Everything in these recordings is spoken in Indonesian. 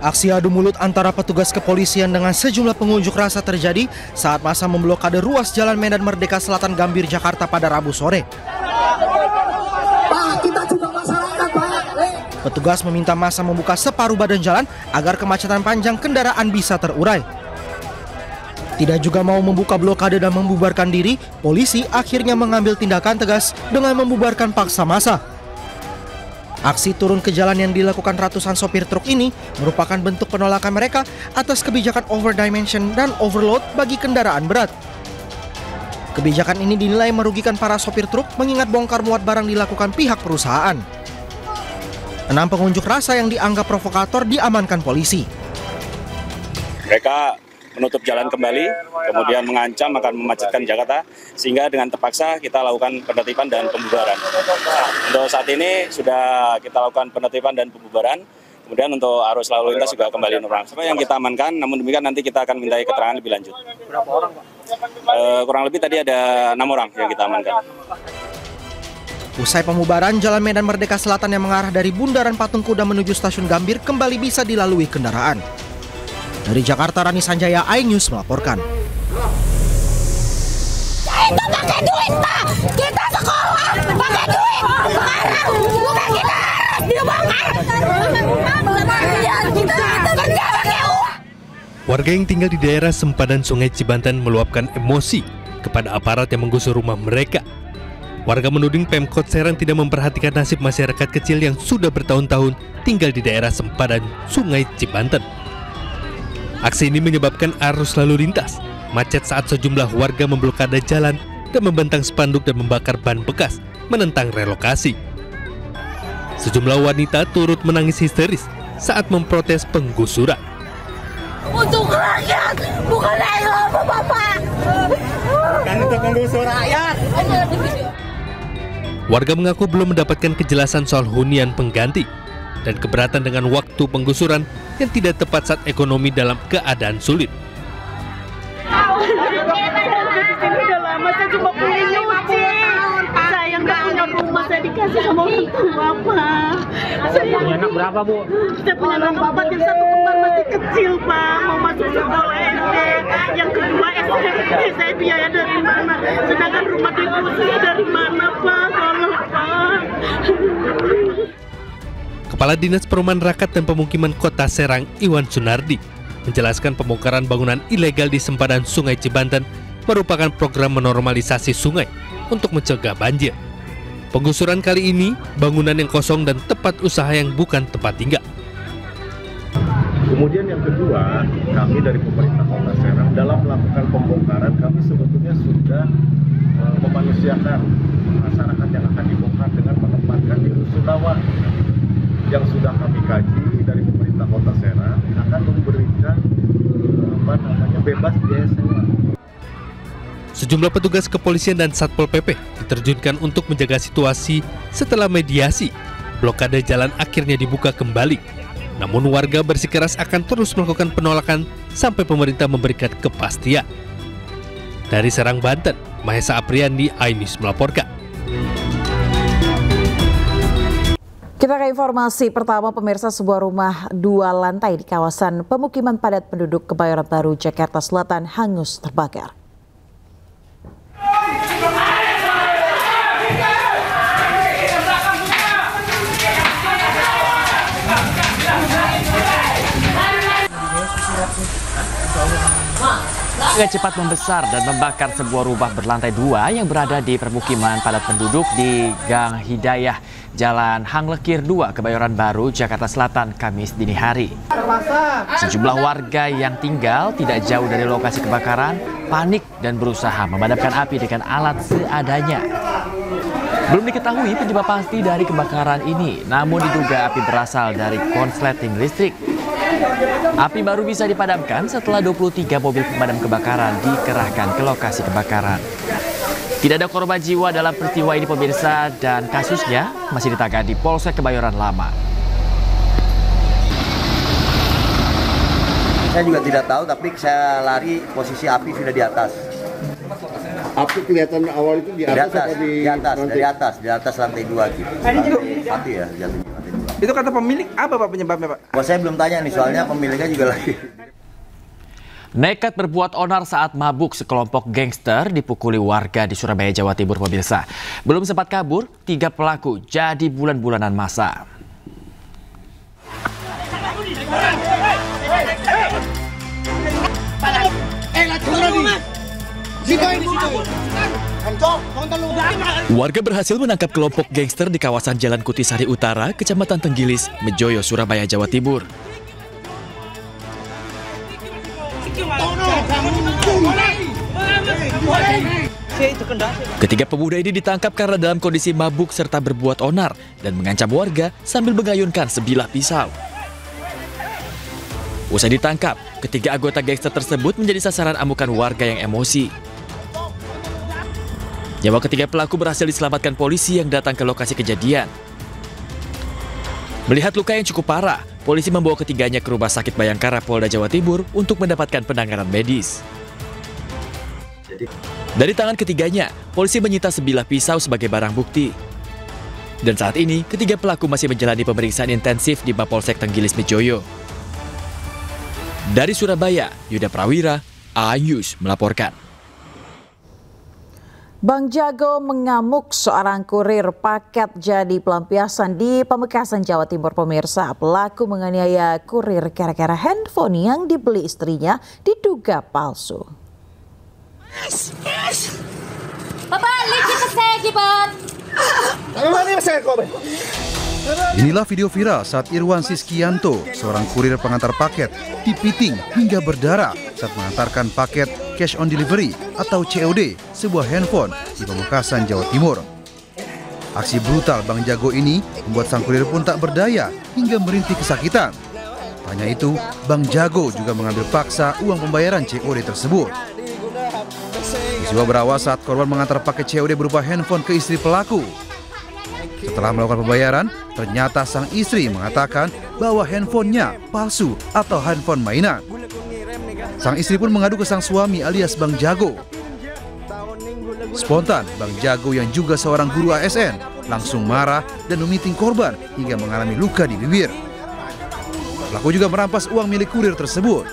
Aksi adu mulut antara petugas kepolisian dengan sejumlah pengunjuk rasa terjadi saat massa memblokade ruas Jalan Medan Merdeka Selatan Gambir, Jakarta pada Rabu sore. Petugas meminta massa membuka separuh badan jalan agar kemacetan panjang kendaraan bisa terurai. Tidak juga mau membuka blokade dan membubarkan diri, polisi akhirnya mengambil tindakan tegas dengan membubarkan paksa massa. Aksi turun ke jalan yang dilakukan ratusan sopir truk ini merupakan bentuk penolakan mereka atas kebijakan overdimension dan overload bagi kendaraan berat. Kebijakan ini dinilai merugikan para sopir truk mengingat bongkar muat barang dilakukan pihak perusahaan. 6 pengunjuk rasa yang dianggap provokator diamankan polisi. Mereka menutup jalan kembali, kemudian mengancam akan memacetkan Jakarta, sehingga dengan terpaksa kita lakukan penertiban dan pembubaran. Untuk saat ini sudah kita lakukan penertiban dan pembubaran, kemudian untuk arus lalu lintas juga kembali normal. Siapa yang kita amankan, namun demikian nanti kita akan minta keterangan lebih lanjut. Berapa orang, Pak? Kurang lebih tadi ada 6 orang yang kita amankan. Usai pembubaran, Jalan Medan Merdeka Selatan yang mengarah dari Bundaran Patung Kuda menuju Stasiun Gambir kembali bisa dilalui kendaraan. Dari Jakarta, Rani Sanjaya, iNews melaporkan. Itu pakai duit, Pak. Kita sekolah pakai duit. Sekarang bukan kita harus dibongkar. Kita kerja pakai uang. Warga yang tinggal di daerah sempadan Sungai Cibanten meluapkan emosi kepada aparat yang menggusur rumah mereka. Warga menuding Pemkot Serang tidak memperhatikan nasib masyarakat kecil yang sudah bertahun-tahun tinggal di daerah sempadan Sungai Cibanten. Aksi ini menyebabkan arus lalu lintas macet saat sejumlah warga memblokade jalan dan membentang spanduk dan membakar ban bekas menentang relokasi. Sejumlah wanita turut menangis histeris saat memprotes penggusuran. Untuk rakyat, bukan apa Bapak. Bukan untuk menggusur rakyat. Warga mengaku belum mendapatkan kejelasan soal hunian pengganti dan keberatan dengan waktu penggusuran yang tidak tepat saat ekonomi dalam keadaan sulit. Udah lama saya cuma punya nyuci. Saya nggak punya rumah, saya dikasih sama orang tua, Pak. Saya punya anak berapa, Bu? Saya punya anak 4, yang satu kembar masih kecil, Pak. Mau masuk sekolah SD, yang kedua SMP. Saya biaya dari mana? Sedangkan rumah digusur dari mana, Pak? Tolong, Pak. Kepala Dinas Perumahan Rakyat dan Pemukiman Kota Serang, Iwan Sunardi, menjelaskan pembongkaran bangunan ilegal di sempadan Sungai Cibanten merupakan program menormalisasi sungai untuk mencegah banjir. Penggusuran kali ini, bangunan yang kosong dan tempat usaha yang bukan tempat tinggal. Kemudian yang kedua, kami dari pemerintah Kota Serang dalam melakukan pembongkaran, kami sebetulnya sudah memanusiakan masyarakat yang akan dibongkar dengan menempatkan di rusunawa. Yang sudah kami kaji dari pemerintah Kota Serang akan memberikan bebas biaya sewa. Sejumlah petugas kepolisian dan Satpol PP diterjunkan untuk menjaga situasi setelah mediasi. Blokade jalan akhirnya dibuka kembali. Namun warga bersikeras akan terus melakukan penolakan sampai pemerintah memberikan kepastian. Dari Serang, Banten, Mahesa Apriandi, iNews melaporkan. Kita ke informasi pertama, pemirsa. Sebuah rumah 2 lantai di kawasan pemukiman padat penduduk Kebayoran Baru, Jakarta Selatan hangus terbakar. Api cepat membesar dan membakar sebuah rumah berlantai 2 yang berada di permukiman padat penduduk di Gang Hidayah, Jalan Hang Lekir 2, Kebayoran Baru, Jakarta Selatan, Kamis dini hari. Sejumlah warga yang tinggal tidak jauh dari lokasi kebakaran panik dan berusaha memadamkan api dengan alat seadanya. Belum diketahui penyebab pasti dari kebakaran ini, namun diduga api berasal dari konsleting listrik. Api baru bisa dipadamkan setelah 23 mobil pemadam kebakaran dikerahkan ke lokasi kebakaran. Tidak ada korban jiwa dalam peristiwa ini, pemirsa, dan kasusnya masih ditangani di Polsek Kebayoran Lama. Saya juga tidak tahu, tapi saya lari posisi api sudah di atas. Api kelihatan awal itu di atas, di atas, dari atas lantai 2 gitu. Lantai 1 ya, lantai 2. Itu kata pemilik apa Pak penyebabnya Pak? Wah, saya belum tanya nih, soalnya pemiliknya juga lagi. Nekat berbuat onar saat mabuk, sekelompok gangster dipukuli warga di Surabaya, Jawa Timur, pemirsa. Belum sempat kabur, 3 pelaku jadi bulan-bulanan masa. Warga berhasil menangkap kelompok gangster di kawasan Jalan Kutisari Utara, Kecamatan Tenggilis, Mejoyo, Surabaya, Jawa Timur. Ketiga pemuda ini ditangkap karena dalam kondisi mabuk serta berbuat onar dan mengancam warga sambil mengayunkan sebilah pisau. Usai ditangkap, ketiga anggota gangster tersebut menjadi sasaran amukan warga yang emosi. Nyawa ketiga pelaku berhasil diselamatkan polisi yang datang ke lokasi kejadian. Melihat luka yang cukup parah, polisi membawa ketiganya ke Rumah Sakit Bayangkara, Polda Jawa Timur untuk mendapatkan penanganan medis. Dari tangan ketiganya, polisi menyita sebilah pisau sebagai barang bukti. Dan saat ini, ketiga pelaku masih menjalani pemeriksaan intensif di Mapolsek Tenggilis, Mejoyo. Dari Surabaya, Yuda Prawira, A-News melaporkan. Bang Jago mengamuk seorang kurir paket jadi pelampiasan di Pamekasan, Jawa Timur, pemirsa. Pelaku menganiaya kurir gara-gara handphone yang dibeli istrinya diduga palsu. Inilah video viral saat Irwan Siskianto, seorang kurir pengantar paket, dipiting hingga berdarah saat mengantarkan paket cash on delivery atau COD sebuah handphone di Pamekasan, Jawa Timur. Aksi brutal Bang Jago ini membuat sang kurir pun tak berdaya hingga merintih kesakitan. Tak hanya itu, Bang Jago juga mengambil paksa uang pembayaran COD tersebut. Peristiwa berawal saat korban mengantar paket COD berupa handphone ke istri pelaku. Setelah melakukan pembayaran, ternyata sang istri mengatakan bahwa handphonenya palsu atau handphone mainan. Sang istri pun mengadu ke sang suami alias Bang Jago. Spontan, Bang Jago yang juga seorang guru ASN langsung marah dan memiting korban hingga mengalami luka di bibir. Pelaku juga merampas uang milik kurir tersebut.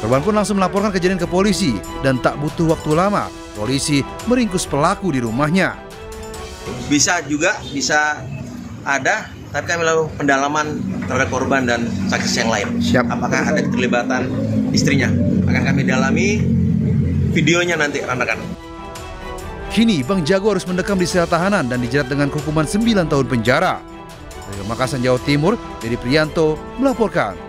Korban pun langsung melaporkan kejadian ke polisi dan tak butuh waktu lama, polisi meringkus pelaku di rumahnya. Bisa ada, tapi kami lakukan pendalaman terhadap korban dan saksi yang lain. Apakah ada keterlibatan istrinya? Akan kami dalami, videonya nanti rekan-rekan. Kini Bang Jago harus mendekam di sel tahanan dan dijerat dengan hukuman 9 tahun penjara. Dari Pamekasan, Jawa Timur, Dedi Prianto melaporkan.